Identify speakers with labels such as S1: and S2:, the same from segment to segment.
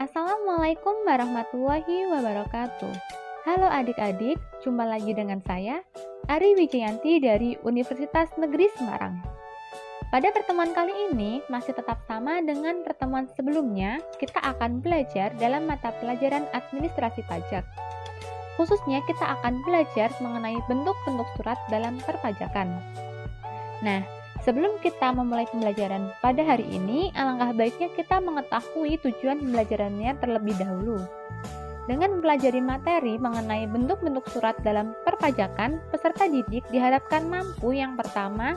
S1: Assalamualaikum warahmatullahi wabarakatuh. Halo adik-adik, jumpa lagi dengan saya, Ari Wijayanti dari Universitas Negeri Semarang. Pada pertemuan kali ini, masih tetap sama dengan pertemuan sebelumnya, kita akan belajar dalam mata pelajaran administrasi pajak. Khususnya kita akan belajar mengenai bentuk-bentuk surat dalam perpajakan. Nah, sebelum kita memulai pembelajaran pada hari ini, alangkah baiknya kita mengetahui tujuan pembelajarannya terlebih dahulu. Dengan mempelajari materi mengenai bentuk-bentuk surat dalam perpajakan, peserta didik diharapkan mampu yang pertama,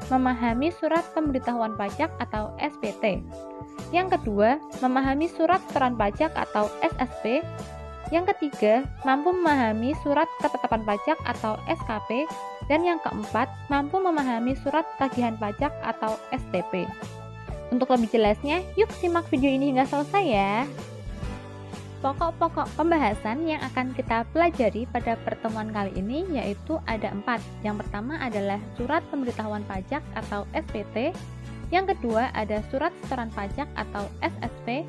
S1: memahami surat pemberitahuan pajak atau SPT. Yang kedua, memahami surat setoran pajak atau SSP. Yang ketiga, mampu memahami surat ketetapan pajak atau SKP. Dan yang keempat, mampu memahami surat tagihan pajak atau STP. Untuk lebih jelasnya, yuk simak video ini hingga selesai ya. Pokok-pokok pembahasan yang akan kita pelajari pada pertemuan kali ini yaitu ada 4. Yang pertama adalah surat pemberitahuan pajak atau SPT. Yang kedua ada surat setoran pajak atau SSP.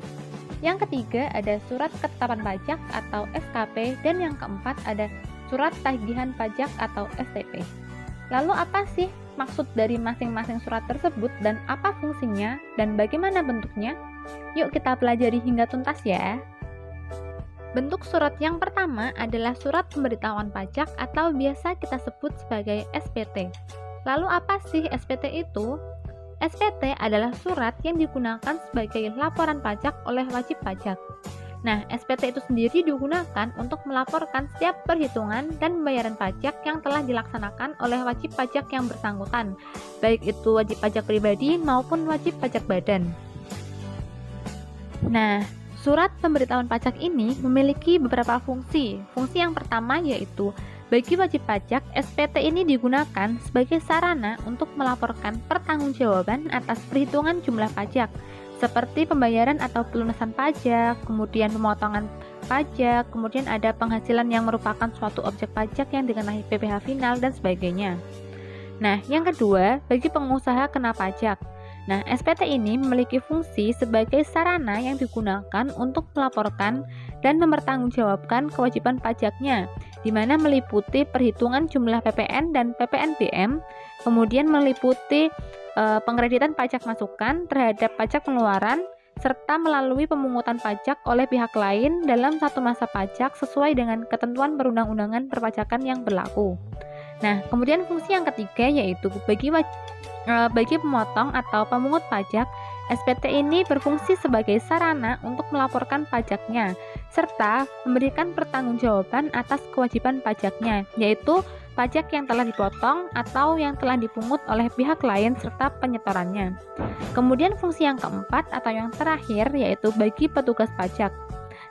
S1: Yang ketiga ada surat ketetapan pajak atau SKP. Dan yang keempat ada surat tagihan pajak atau STP. Lalu apa sih maksud dari masing-masing surat tersebut dan apa fungsinya dan bagaimana bentuknya? Yuk kita pelajari hingga tuntas ya. Bentuk surat yang pertama adalah surat pemberitahuan pajak atau biasa kita sebut sebagai SPT. Lalu apa sih SPT itu? SPT adalah surat yang digunakan sebagai laporan pajak oleh wajib pajak. Nah, SPT itu sendiri digunakan untuk melaporkan setiap perhitungan dan pembayaran pajak yang telah dilaksanakan oleh wajib pajak yang bersangkutan, baik itu wajib pajak pribadi maupun wajib pajak badan. Nah, surat pemberitahuan pajak ini memiliki beberapa fungsi. Fungsi yang pertama yaitu bagi wajib pajak, SPT ini digunakan sebagai sarana untuk melaporkan pertanggungjawaban atas perhitungan jumlah pajak, seperti pembayaran atau pelunasan pajak, kemudian pemotongan pajak, kemudian ada penghasilan yang merupakan suatu objek pajak yang dikenai PPh final, dan sebagainya. Nah, yang kedua, bagi pengusaha kena pajak. Nah, SPT ini memiliki fungsi sebagai sarana yang digunakan untuk melaporkan dan mempertanggungjawabkan kewajiban pajaknya, di mana meliputi perhitungan jumlah PPN dan PPNBM, kemudian meliputi pengkreditan pajak masukan terhadap pajak pengeluaran, serta melalui pemungutan pajak oleh pihak lain dalam satu masa pajak sesuai dengan ketentuan perundang-undangan perpajakan yang berlaku. Nah, kemudian fungsi yang ketiga yaitu bagi pemotong atau pemungut pajak, SPT ini berfungsi sebagai sarana untuk melaporkan pajaknya, serta memberikan pertanggungjawaban atas kewajiban pajaknya, yaitu pajak yang telah dipotong atau yang telah dipungut oleh pihak lain serta penyetorannya. Kemudian fungsi yang keempat atau yang terakhir yaitu bagi petugas pajak.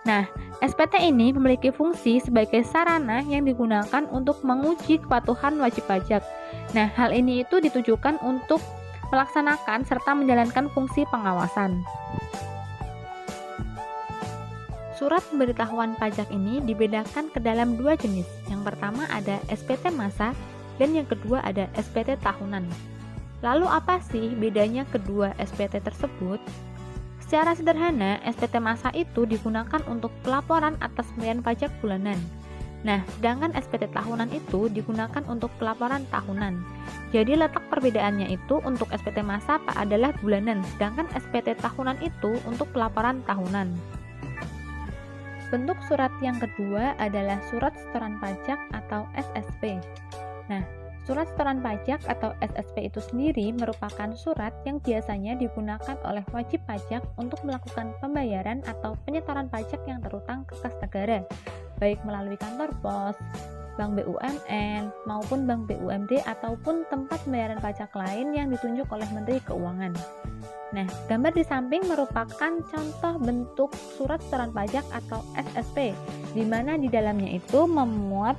S1: Nah, SPT ini memiliki fungsi sebagai sarana yang digunakan untuk menguji kepatuhan wajib pajak. Nah, hal ini itu ditujukan untuk melaksanakan serta menjalankan fungsi pengawasan. Surat pemberitahuan pajak ini dibedakan ke dalam 2 jenis. Yang pertama ada SPT masa dan yang kedua ada SPT tahunan. Lalu apa sih bedanya kedua SPT tersebut? Secara sederhana, SPT masa itu digunakan untuk pelaporan atas pembayaran pajak bulanan. Nah, sedangkan SPT tahunan itu digunakan untuk pelaporan tahunan. Jadi letak perbedaannya itu untuk SPT masa adalah bulanan, sedangkan SPT tahunan itu untuk pelaporan tahunan. Bentuk surat yang kedua adalah surat setoran pajak atau SSP. Nah, surat setoran pajak atau SSP itu sendiri merupakan surat yang biasanya digunakan oleh wajib pajak untuk melakukan pembayaran atau penyetoran pajak yang terutang ke kas negara, baik melalui kantor pos, bank BUMN, maupun bank BUMD ataupun tempat pembayaran pajak lain yang ditunjuk oleh Menteri Keuangan. Nah, gambar di samping merupakan contoh bentuk surat setoran pajak atau SSP, di mana di dalamnya itu memuat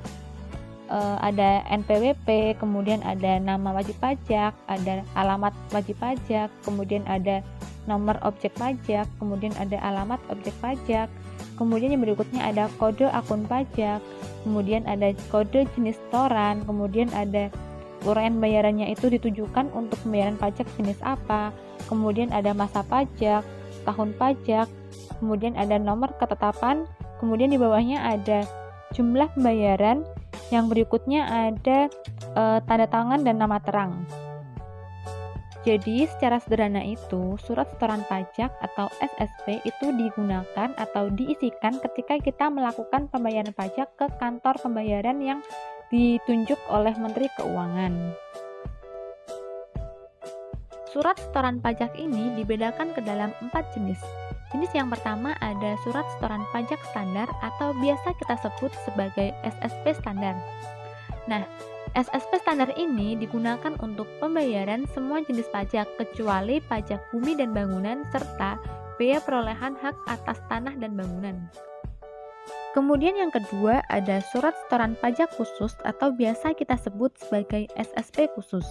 S1: ada NPWP, kemudian ada nama wajib pajak, ada alamat wajib pajak, kemudian ada nomor objek pajak, kemudian ada alamat objek pajak, kemudian yang berikutnya ada kode akun pajak, kemudian ada kode jenis setoran, kemudian ada uraian bayarannya itu ditujukan untuk pembayaran pajak jenis apa, kemudian ada masa pajak, tahun pajak, kemudian ada nomor ketetapan, kemudian di bawahnya ada jumlah pembayaran, yang berikutnya ada tanda tangan dan nama terang. Jadi secara sederhana itu, surat setoran pajak atau SSP itu digunakan atau diisikan ketika kita melakukan pembayaran pajak ke kantor pembayaran yang ditunjuk oleh Menteri Keuangan. Surat setoran pajak ini dibedakan ke dalam 4 jenis. Jenis yang pertama ada surat setoran pajak standar atau biasa kita sebut sebagai SSP standar. Nah, SSP standar ini digunakan untuk pembayaran semua jenis pajak kecuali pajak bumi dan bangunan serta bea perolehan hak atas tanah dan bangunan. Kemudian yang kedua ada surat setoran pajak khusus atau biasa kita sebut sebagai SSP khusus.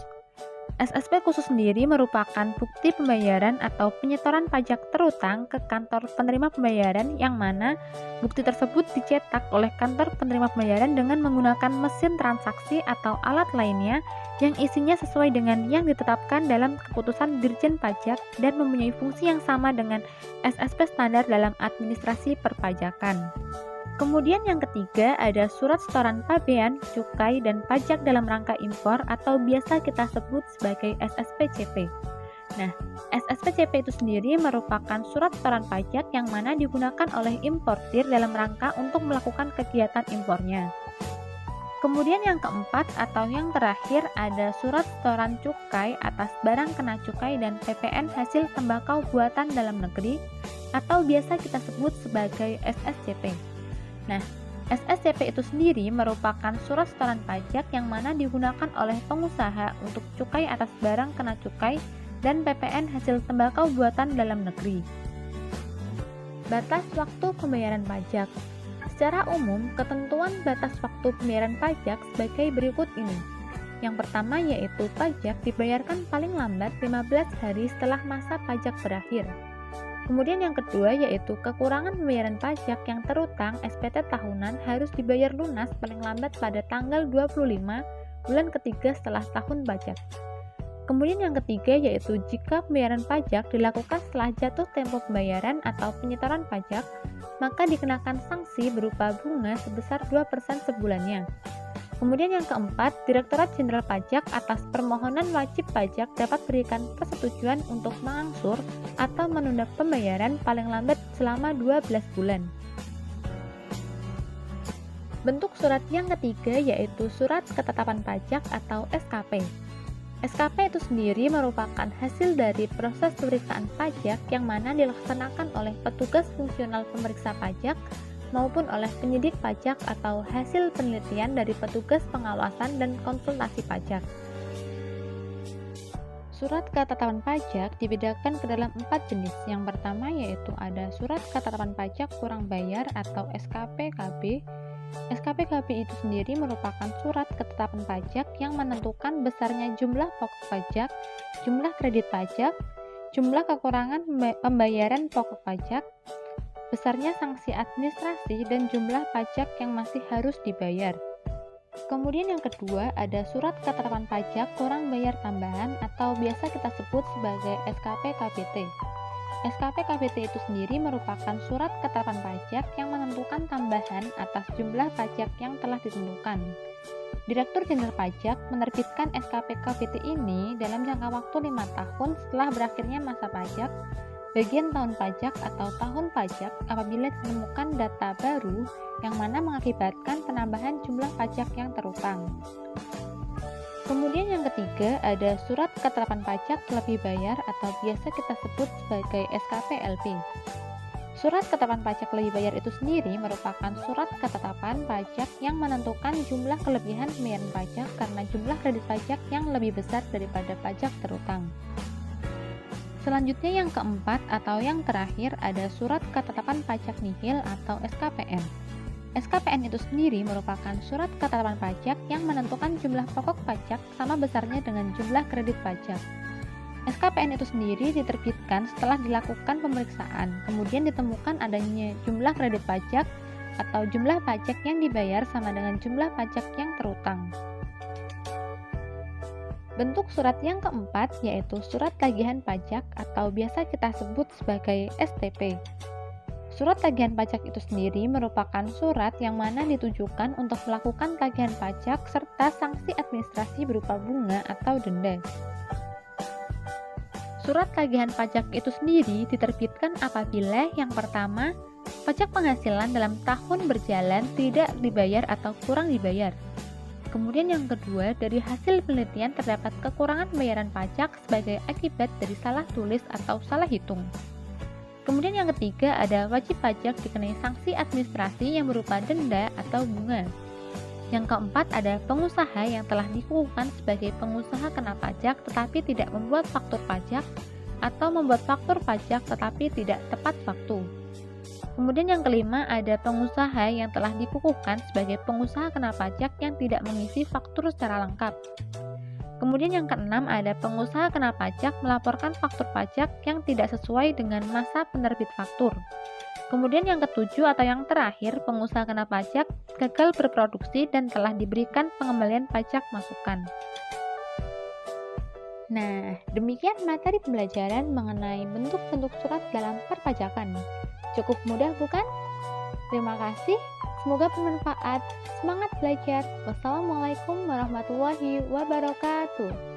S1: SSP khusus sendiri merupakan bukti pembayaran atau penyetoran pajak terutang ke kantor penerima pembayaran yang mana bukti tersebut dicetak oleh kantor penerima pembayaran dengan menggunakan mesin transaksi atau alat lainnya yang isinya sesuai dengan yang ditetapkan dalam keputusan Dirjen Pajak dan mempunyai fungsi yang sama dengan SSP standar dalam administrasi perpajakan. Kemudian yang ketiga ada surat setoran pabean, cukai, dan pajak dalam rangka impor atau biasa kita sebut sebagai SSPCP. Nah, SSPCP itu sendiri merupakan surat setoran pajak yang mana digunakan oleh importir dalam rangka untuk melakukan kegiatan impornya. Kemudian yang keempat atau yang terakhir ada surat setoran cukai atas barang kena cukai dan PPN hasil tembakau buatan dalam negeri atau biasa kita sebut sebagai SSCP. Nah, SSCP itu sendiri merupakan surat setoran pajak yang mana digunakan oleh pengusaha untuk cukai atas barang kena cukai dan PPN hasil tembakau buatan dalam negeri. Batas waktu pembayaran pajak. Secara umum, ketentuan batas waktu pembayaran pajak sebagai berikut ini. Yang pertama yaitu pajak dibayarkan paling lambat 15 hari setelah masa pajak berakhir. Kemudian yang kedua yaitu kekurangan pembayaran pajak yang terutang SPT tahunan harus dibayar lunas paling lambat pada tanggal 25 bulan ketiga setelah tahun pajak. Kemudian yang ketiga yaitu jika pembayaran pajak dilakukan setelah jatuh tempo pembayaran atau penyetoran pajak, maka dikenakan sanksi berupa bunga sebesar 2% sebulannya. Kemudian yang keempat, Direktorat Jenderal Pajak atas permohonan wajib pajak dapat berikan persetujuan untuk mengangsur atau menunda pembayaran paling lambat selama 12 bulan. Bentuk surat yang ketiga yaitu Surat Ketetapan Pajak atau SKP. SKP itu sendiri merupakan hasil dari proses pemeriksaan pajak yang mana dilaksanakan oleh petugas fungsional pemeriksa pajak maupun oleh penyidik pajak atau hasil penelitian dari petugas pengawasan dan konsultasi pajak. Surat ketetapan pajak dibedakan ke dalam 4 jenis. Yang pertama yaitu ada surat ketetapan pajak kurang bayar atau SKPKB. SKPKB itu sendiri merupakan surat ketetapan pajak yang menentukan besarnya jumlah pokok pajak, jumlah kredit pajak, jumlah kekurangan pembayaran pokok pajak, besarnya sanksi administrasi dan jumlah pajak yang masih harus dibayar. Kemudian yang kedua ada surat ketetapan pajak kurang bayar tambahan atau biasa kita sebut sebagai SKPKBT. SKPKBT itu sendiri merupakan surat ketetapan pajak yang menentukan tambahan atas jumlah pajak yang telah ditentukan. Direktur Jenderal Pajak menerbitkan SKPKBT ini dalam jangka waktu 5 tahun setelah berakhirnya masa pajak, bagian tahun pajak atau tahun pajak apabila ditemukan data baru yang mana mengakibatkan penambahan jumlah pajak yang terutang. Kemudian yang ketiga ada surat ketetapan pajak lebih bayar atau biasa kita sebut sebagai SKPLP. Surat ketetapan pajak lebih bayar itu sendiri merupakan surat ketetapan pajak yang menentukan jumlah kelebihan pembayaran pajak karena jumlah kredit pajak yang lebih besar daripada pajak terutang. Selanjutnya yang keempat atau yang terakhir ada surat ketetapan pajak nihil atau SKPN. SKPN itu sendiri merupakan surat ketetapan pajak yang menentukan jumlah pokok pajak sama besarnya dengan jumlah kredit pajak. SKPN itu sendiri diterbitkan setelah dilakukan pemeriksaan, kemudian ditemukan adanya jumlah kredit pajak atau jumlah pajak yang dibayar sama dengan jumlah pajak yang terutang. Bentuk surat yang keempat yaitu surat tagihan pajak atau biasa kita sebut sebagai STP. Surat tagihan pajak itu sendiri merupakan surat yang mana ditujukan untuk melakukan tagihan pajak serta sanksi administrasi berupa bunga atau denda. Surat tagihan pajak itu sendiri diterbitkan apabila yang pertama, pajak penghasilan dalam tahun berjalan tidak dibayar atau kurang dibayar. Kemudian yang kedua, dari hasil penelitian terdapat kekurangan pembayaran pajak sebagai akibat dari salah tulis atau salah hitung. Kemudian yang ketiga, ada wajib pajak dikenai sanksi administrasi yang berupa denda atau bunga. Yang keempat, ada pengusaha yang telah dikukuhkan sebagai pengusaha kena pajak tetapi tidak membuat faktur pajak atau membuat faktur pajak tetapi tidak tepat waktu. Kemudian yang kelima, ada pengusaha yang telah dikukuhkan sebagai pengusaha kena pajak yang tidak mengisi faktur secara lengkap. Kemudian yang keenam, ada pengusaha kena pajak melaporkan faktur pajak yang tidak sesuai dengan masa penerbit faktur. Kemudian yang ketujuh atau yang terakhir, pengusaha kena pajak gagal berproduksi dan telah diberikan pengembalian pajak masukan. Nah, demikian materi pembelajaran mengenai bentuk-bentuk surat dalam perpajakan. Cukup mudah bukan? Terima kasih. Semoga bermanfaat. Semangat belajar. Wassalamualaikum warahmatullahi wabarakatuh.